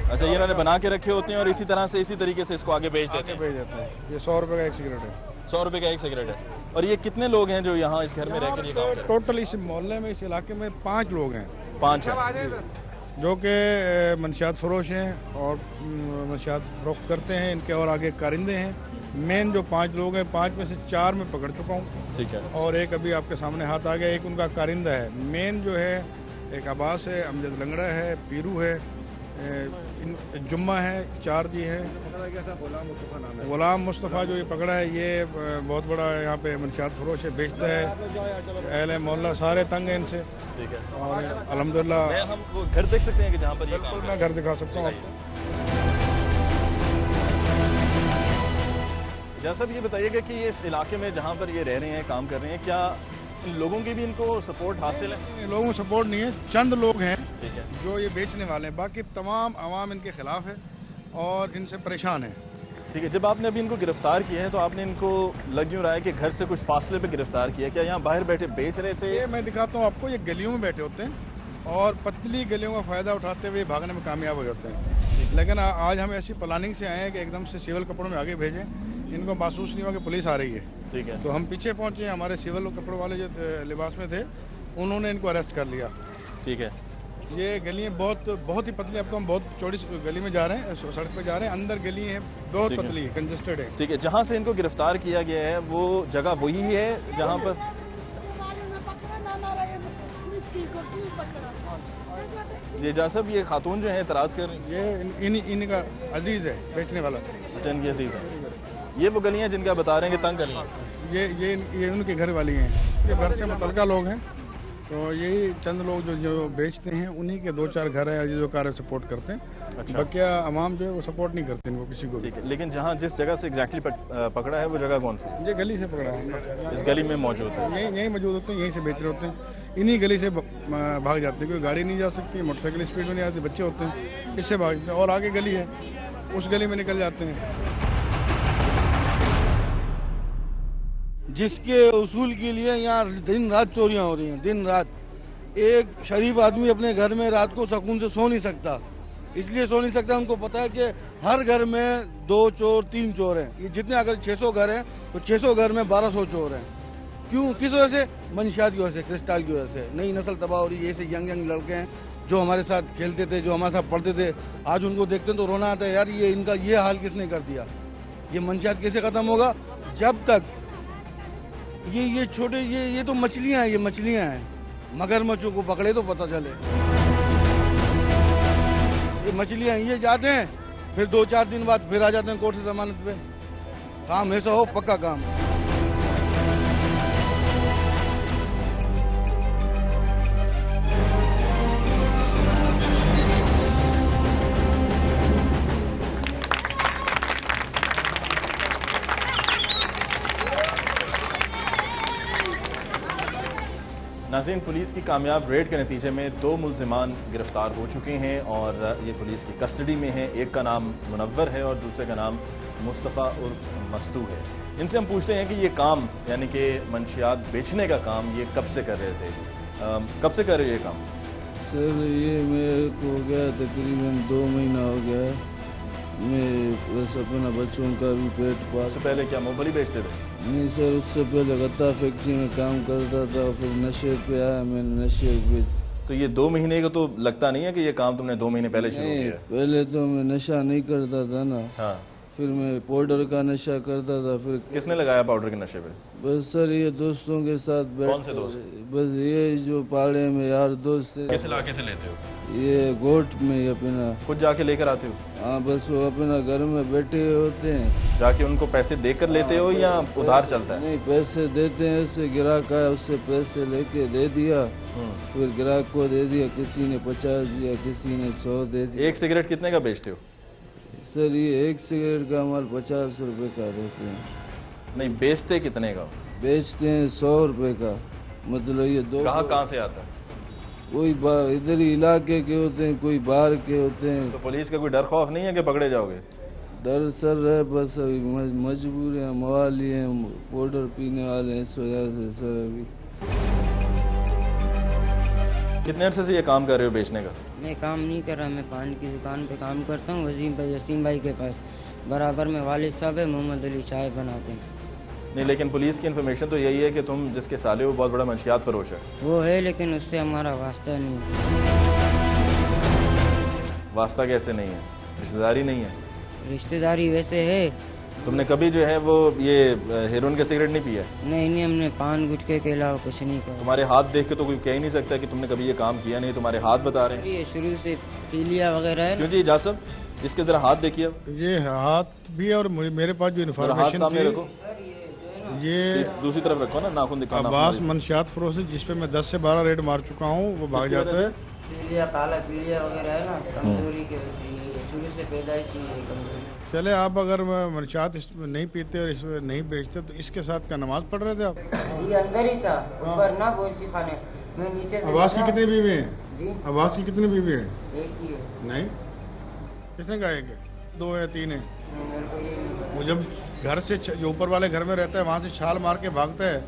अच्छा, ये इन्होंने बना के रखे होते हैं और इसी तरह से इसी तरीके से इसको आगे बेच देते हैं। भेज देते हैं। ये 100 रुपये का एक सिगरेट है। 100 रुपये का एक सिगरेट है। और ये कितने लोग हैं जो यहाँ इस घर में रहकर ये काम कर रहे हैं? टोटल इस मोहल्ले में, इस इलाके में 5 लोग हैं 5 हैं। जो कि मंशियात फरोश हैं और मंशियात फरोख्त करते हैं। इनके और आगे कारिंदे हैं। मेन जो 5 लोग हैं, 5 में से 4 में पकड़ चुका हूँ। ठीक है। और एक अभी आपके सामने हाथ आ गया, एक उनका कारिंदा है। मेन जो है एक अब्बास है, अमजद लंगड़ा है, पीरू है, जुम्मा है, 4 जी है। गुलाम मुस्तफ़ा जो ये पकड़ा है, ये बहुत बड़ा यहाँ पे मंशियात फरोश है, बेचता है। अहले मोहल्ला सारे तंग हैं इनसे। ठीक है। और अल्हम्दुलिल्लाह हम वो घर देख सकते हैं कि जहाँ पर ये काम मैं घर दिखा सकता हूँ आपको। जैसा भी ये बताइएगा कि ये इस इलाके में जहाँ पर ये रह रहे हैं, काम कर रहे हैं, क्या इन लोगों की भी इनको सपोर्ट हासिल है? लोगों को सपोर्ट नहीं है, चंद लोग हैं ठीक है। जो ये बेचने वाले हैं, बाकी तमाम आवाम इनके खिलाफ है और इनसे परेशान है। ठीक है। जब आपने अभी इनको गिरफ्तार किया है तो आपने इनको लग यूँ रहा है कि घर से कुछ फासले पे गिरफ्तार किया, क्या यहाँ बाहर बैठे बेच रहे थे? ये मैं दिखाता हूँ आपको, ये गलियों में बैठे होते हैं और पतली गलियों का फ़ायदा उठाते हुए भागने में कामयाब हो जाते हैं। लेकिन आज हम ऐसी प्लानिंग से आए हैं कि एकदम से सिविल कपड़ों में आगे भेजें। इनको महसूस नहीं हुआ कि पुलिस आ रही है। ठीक है। तो हम पीछे पहुँचे, हमारे सिविल कपड़ों वाले जो लिबास में थे उन्होंने इनको अरेस्ट कर लिया। ठीक है। ये गलियाँ बहुत ही पतली, अब तो हम बहुत चौड़ी गली में जा रहे हैं, सड़क पे जा रहे हैं। अंदर गली है बहुत पतली, कंजेस्टेड है। ठीक है। जहाँ से इनको गिरफ्तार किया गया है वो जगह वही है जहाँ पर ये जैसा ये खातून जो है एतराज़ कर रही ये इनका अजीज है बेचने वाला। अच्छा, इनकी अजीज है। ये वो गलियाँ जिनका बता रहे हैं कि तंग गलियाँ। ये उनके घर वाली हैं। ये घर से मुतल्लिका लोग हैं। तो यही चंद लोग जो बेचते हैं, उन्हीं के 2-4 घर हैं जो कार्य सपोर्ट करते हैं। अच्छा। बकिया अवाम जो है वो सपोर्ट नहीं करते इनको, किसी को। ठीक है। लेकिन जहाँ जिस जगह से एग्जैक्टली पकड़ा है वो जगह कौन सी है? ये गली से पकड़ा है। इस गली में मौजूद है। यहीं मौजूद होते हैं, यहीं से बेच रहे होते हैं। इन्हीं गली से भाग जाते हैं, कोई गाड़ी नहीं जा सकती, मोटरसाइकिल स्पीड में नहीं आती, बच्चे होते हैं, इससे भागते हैं। और आगे गली है, उस गली में निकल जाते हैं। जिसके उसूल के लिए यहाँ दिन रात चोरियाँ हो रही हैं, दिन रात। एक शरीफ आदमी अपने घर में रात को सुकून से सो नहीं सकता। इसलिए सो नहीं सकता, उनको पता है कि हर घर में 2 चोर 3 चोर हैं। ये जितने अगर 600 घर हैं तो 600 घर में 1200 चोर हैं। क्यों, किस वजह से? मंशियात की वजह से, क्रिस्टल की वजह से। नई नस्ल तबाह हो रही है। ऐसे यंग लड़के हैं जो हमारे साथ खेलते थे, जो हमारे साथ पढ़ते थे, आज उनको देखते हैं तो रोना आता है, यार ये इनका ये हाल किसने कर दिया। ये मंशियात कैसे ख़त्म होगा? जब तक ये छोटे ये तो मछलियाँ हैं, ये मछलियाँ हैं। मगरमच्छों को पकड़े तो पता चले। ये मछलियाँ ये जाते हैं, फिर 2-4 दिन बाद फिर आ जाते हैं कोर्ट से जमानत पे। काम ऐसा हो, पक्का काम। नाज़रीन, पुलिस की कामयाब रेड के नतीजे में 2 मुल्ज़िमान गिरफ्तार हो चुके हैं और ये पुलिस की कस्टडी में हैं। एक का नाम मुनव्वर है और दूसरे का नाम मुस्तफ़ा उर्फ मस्तू है। इनसे हम पूछते हैं कि ये काम यानी कि मंशियात बेचने का काम ये कब से कर रहे थे? कब से कर रहे ये काम? सर ये मेरे को हो गया तकरीबन 2 महीना हो गया। मैं बस अपना बच्चों का भी पेट पाल। उससे पहले क्या मोबाइल बेचते थे? नहीं सर, उससे पहले गत्ता फैक्ट्री में काम करता था, फिर नशे पे आया, मैंने नशे पे। तो ये 2 महीने का तो लगता नहीं है कि ये काम तुमने 2 महीने पहले शुरू किया? पहले तो मैं नशा नहीं करता था ना। हाँ। फिर मैं पाउडर का नशा करता था। फिर किसने लगाया पाउडर के नशे पे? बस सर ये दोस्तों के साथ बैठ। कौन से दोस्त? बस ये जो पाड़े में यार दोस्त है। किस इलाके से लेते हो? ये गोट में अपना खुद जाके लेकर आते हो? हाँ, बस वो अपना घर में बैठे होते हैं। जाके उनको पैसे देकर लेते हो या उधार चलता है? नहीं, पैसे देते हैं। उससे ग्राहक आया, उससे पैसे लेके दे दिया, फिर ग्राहक को दे दिया। किसी ने 50 दिया, किसी ने 100 दे दिया। एक सिगरेट कितने का बेचते हो? सर ये एक सिगरेट का माल 50 रुपए का देते हैं। नहीं, बेचते कितने का? बेचते हैं 100 रुपए का। मतलब ये 2 ग्राहक कहाँ से आता है? कोई इधर ही इलाके के होते हैं, कोई बाहर के होते हैं। तो पुलिस का कोई डर खौफ नहीं है कि पकड़े जाओगे? डर सर है, बस अभी मजबूर हैं, मवाली हैं, पाउडर पीने वाले हैं, इस वजह से सर अभी। कितने अरसे से ये काम कर रहे हो बेचने का? मैं काम नहीं कर रहा, मैं पान की दुकान पे काम करता हूँ वसीम भाई के पास। बराबर में वालिद साहब है, मोहम्मद अली चाय बनाते हैं। नहीं, लेकिन पुलिस की इन्फॉर्मेशन तो यही है कि तुम जिसके साले हो बहुत बड़ा मंशियात फरोश है। वो है, लेकिन उससे हमारा वास्ता नहीं है। वास्ता कैसे नहीं है? रिश्तेदारी नहीं है? रिश्तेदारी वैसे है। तुमने कभी जो है वो ये हेरोइन का सिगरेट नहीं पिया? नहीं, हमने पान गुटखे के अलावा कुछ नहीं किया। तुम्हारे हाथ देख के तो कोई कह ही नहीं सकता कि तुमने कभी ये काम किया नहीं, तुम्हारे हाथ बता रहे हैं। ये शुरू से पी लिया वगैरह है। क्यों जी जासब, इसके जरा हाथ देखिए। ये हाथ भी है और मेरे पास जो हाथ इन्फॉर्मेशन सामने रखो, ये दूसरी तरफ रखो ना, नाखून दिखाना। अब्बास मंशियात फरोश है, जिस पे मैं 10 से 12 रेड मार चुका हूँ, वो भाग जाता है। पीलिया, काला पीलिया वगैरह है ना, कमजोरी के शुरू से पैदाइशी है कमजोरी। चले, आप अगर मंशियात नहीं पीते और इसमें नहीं बेचते तो इसके साथ क्या नमाज पढ़ रहे थे आप? ये अंदर ही था, ऊपर ना गोश्ती खाने में। नीचे से अब्बास की कितनी बीवी हैं? जी, अब्बास की कितनी बीवी हैं? एक ही है। नहीं, किसने कहा एक है? 2 है, 3 है? मेरे को ये नहीं पता। वो जब घर से जो ऊपर वाले घर में रहता है वहाँ से छाल मार के भागता है,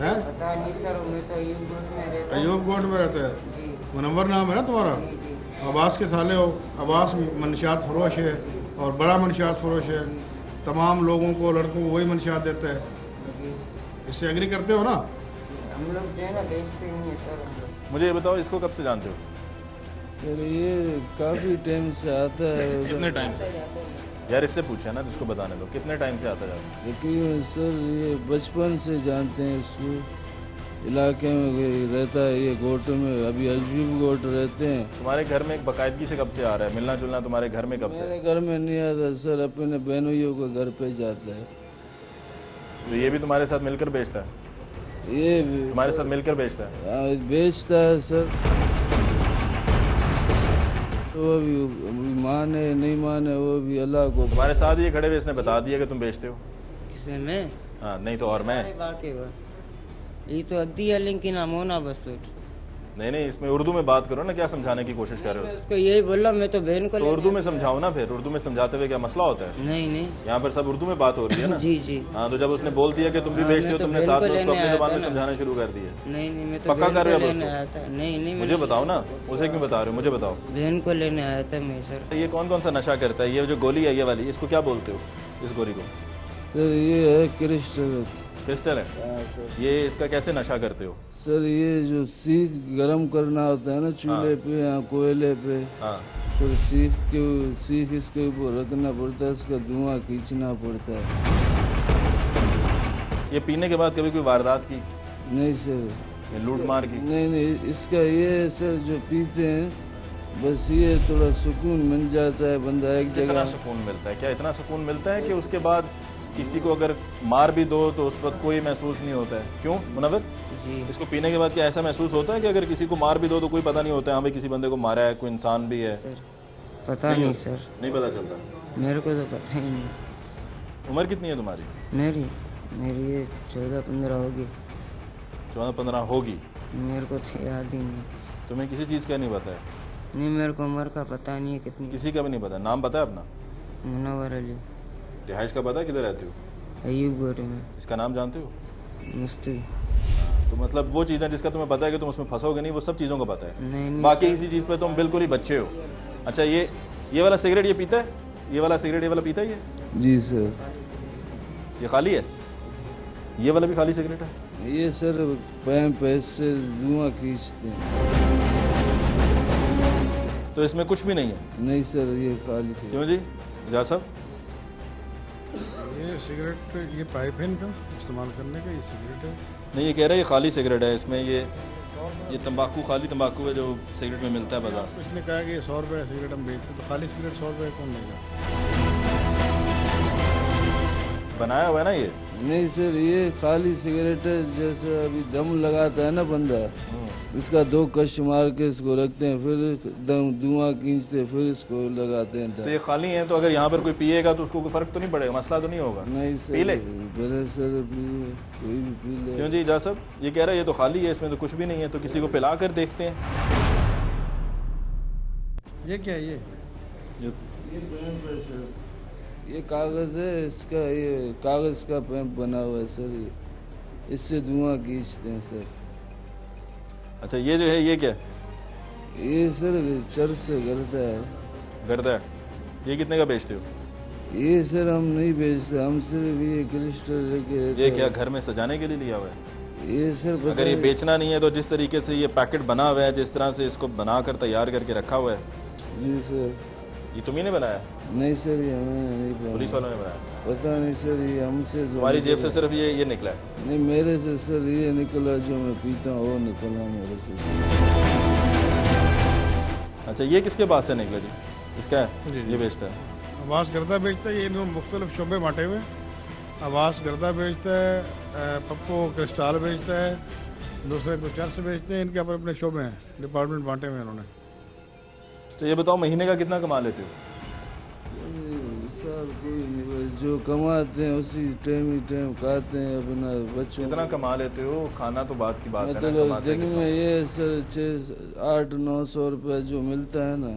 हैं? पता नहीं सर, मैं तो अयूब गोट में रहता हूँ। अयूब गोट में रहता है। जी मुनव्वर नाम है ना तुम्हारा? जी जी। अब्बास के साले हो। अब्बास मंशियात फरोश है और बड़ा मंशियात फरोश है। तमाम लोगों को, लड़कों को वही मंशियात देता है। जी, इससे एग्री करते हो ना? हम लोग जो है ना बेचते ही नहीं है सर हम लोग। मुझे ये बताओ, इसको कब से जानते हो? सर ये काफ़ी टाइम से आता है। कितने टाइम से? यार इससे पूछा ना, जिसको बताने दो, कितने टाइम से आता जाता है? लेकिन सर ये बचपन से जानते हैं इसको, इलाके में रहता है ये गोट में। अभी अजूब गोट रहते हैं। तुम्हारे घर में एक बाकायदगी से कब से आ रहा है? मिलना जुलना तुम्हारे घर में कब से? मेरे घर में नहीं आता सर, अपने बहनोइयों के घर पे जाता है। तो ये भी तुम्हारे साथ मिलकर बेचता है? ये तुम्हारे साथ मिलकर बेचता है? बेचता है सर। तो अभी माने नहीं माने वो भी अल्लाह को। तुम्हारे साथ ये खड़े हुए इसने बता दिया कि तुम बेचते हो? किसे? मैं? हाँ, नहीं तो और मैं? बाकी हुआ ये तो अद्दी है, लेकिन हम होना बस उठ। नहीं, इसमें उर्दू में बात करो ना, क्या समझाने की कोशिश कर रहे हो? उसको यही बोला, मैं तो बहन को तो उर्दू में समझाओ ना, फिर उर्दू में समझाते हुए क्या मसला होता है? नहीं, यहाँ पर सब उर्दू में बात हो रही है ना। जी जी। हाँ, तो जब उसने बोल दिया कि तुम भी बेचते हो, तुमने साथ में उसको अपनी जबान में समझाना शुरू कर दिया। नहीं, मैं तो पक्का कर रहे हो लेने आया था। नहीं, मुझे बताओ ना, उसे क्यों बता रहे हो? मुझे बताओ। बहन को लेने आया था मैं सर। ये कौन कौन सा नशा करता है? ये जो गोली है ये वाली, इसको क्या बोलते हो, इस गोली को? सर ये है क्रिस्टल। क्रिस्टल है? ये इसका कैसे नशा करते हो? सर ये जो सीख गरम करना होता है ना चूल्हे पे या कोयले पे, हाँ, फिर सीख इसके ऊपर रखना पड़ता है, इसका धुआं खींचना पड़ता है। ये पीने के बाद कभी कोई वारदात की? नहीं सर। ये लूट मार की? नहीं, इसका ये सर जो पीते हैं बस ये थोड़ा सुकून मिल जाता है, बंदा एक कितना जगह। सुकून मिलता है? क्या इतना सुकून मिलता है कि उसके बाद किसी को अगर मार भी दो तो उस वक्त कोई महसूस नहीं होता है? क्यों मुनव्वर? जी। इसको पीने के बाद क्या ऐसा महसूस होता है कि अगर किसी को मार भी दो तो कोई पता नहीं होता है, हाँ भाई किसी बंदे को मारा है, कोई इंसान भी है? सर पता नहीं सर, नहीं पता चलता? मेरे को तो पता ही नहीं। उम्र कितनी है तुम्हारी? मेरी ये 14-15 होगी। 14-15 होगी? मेरे को तो याद ही नहीं। तुम्हें किसी चीज़ का नहीं पता है? नहीं, मेरे को उम्र का पता नहीं है कितनी। किसी का भी नहीं पता? नाम पता है अपना? मुनव्वर अली। रिहाइश का पता है? किधर रहते हो? अयूब गोट में। इसका नाम जानते हो? मुस्ती। तो मतलब वो चीज़ें जिसका तुम्हें पता है कि तुम उसमें फंसोगे नहीं, वो सब चीज़ों का पता है? नहीं, बाकी किसी चीज़ पे तुम बिल्कुल ही बच्चे हो। अच्छा, ये वाला सिगरेट ये पीता है? ये वाला सिगरेट ये वाला पीता है? ये जी सर। ये खाली है? ये वाला भी खाली सिगरेट है? ये सर पैसे से धुआं खींचते हैं। तो इसमें कुछ भी नहीं है? नहीं सर, ये खाली से। क्यों जी जा साहब? ये सिगरेट, ये पाइप है इनका इस्तेमाल करने का, ये सिगरेट है? नहीं, ये कह रहा है ये खाली सिगरेट है, इसमें ये तंबाकू, खाली तंबाकू है जो सिगरेट में मिलता है बाजार से। उसने कहा कि ये 100 रुपये सिगरेट हम बेचते, तो खाली सिगरेट 100 रुपये कौन लेगा? बनाया हुआ है ना ये? नहीं सर, ये खाली सिगरेट है, जैसे अभी दम लगाता है ना बंदा, इसका 2 कश मार के इसको रखते हैं, फिर धुआं खींचते, फिर इसको लगाते हैं। तो ये खाली है, तो अगर यहाँ पर कोई पिएगा तो उसको कोई फर्क तो नहीं पड़ेगा, मसला तो नहीं होगा? नहीं सर, पी ले? पहले सर कोई भी पी ले। क्यों जी जा साहब? ये कह रहा है ये तो खाली है, इसमें तो कुछ भी नहीं है, तो किसी को पिला कर देखते हैं। ये क्या है? ये ये कागज़ है, इसका ये कागज़ का पैप बना हुआ है सर, इससे धुआं खींचते हैं सर। अच्छा, ये जो है ये क्या ये सर चर्च से गर्दा है। गर्दा है? ये कितने का बेचते हो? ये सर हम नहीं बेचते, हम सिर्फ ये क्रिस्टल लेके। ये क्या घर में सजाने के लिए लिया हुआ है? ये सर अगर ये बेचना नहीं है तो जिस तरीके से ये पैकेट बना हुआ है, जिस तरह से इसको बनाकर तैयार करके रखा हुआ है, जी सर। ये तुम्ही ने बनाया? नहीं सर, ये हमें नहीं पता। पुलिस वालों ने बनाया? पता नहीं सर, ये हमसे। तुम्हारी जेब से सिर्फ ये निकला है? नहीं, मेरे से सर ये निकला जो मैं पीता हूँ, वो निकला मेरे से। अच्छा, ये किसके पास से निकला जी? इसका है? जी। ये बेचता है? आवास गर्दा बेचता है, ये इन्होंने मुख्तलिफ शोबे बांटे हुए। आवास गर्दा बेचता है, पप्पो क्रिस्टाल बेचता है, दूसरे को चर्च बेचते हैं। इनके अपने शोबे हैं, डिपार्टमेंट बांटे हुए इन्होंने। तो ये बताओ, महीने का कितना कमा लेते हो? सर कोई नहीं, बस जो कमाते हैं उसी टाइम ही टाइम खाते हैं अपना बच्चों। कितना कमा लेते हो? खाना तो बात की बात है ना, मतलब कमाते दिन में ये सर 600-800-900 रुपये जो मिलता है ना,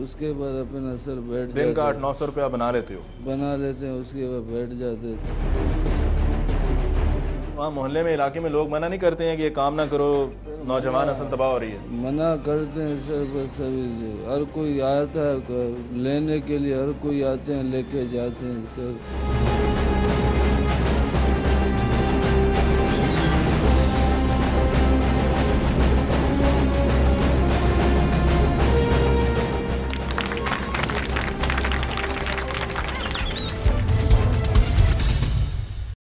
उसके बाद अपना सर बैठ जाते। दिन का 800-900 रुपया बना लेते हो? बना लेते हैं, उसके बाद बैठ जाते हैं। वहाँ मोहल्ले में, इलाके में लोग मना नहीं करते हैं कि ये काम ना करो, नौजवान असल तबाह हो रही है? मना करते हैं सर, बस अभी हर कोई आता है लेने के लिए, हर कोई आते हैं लेके जाते हैं सर।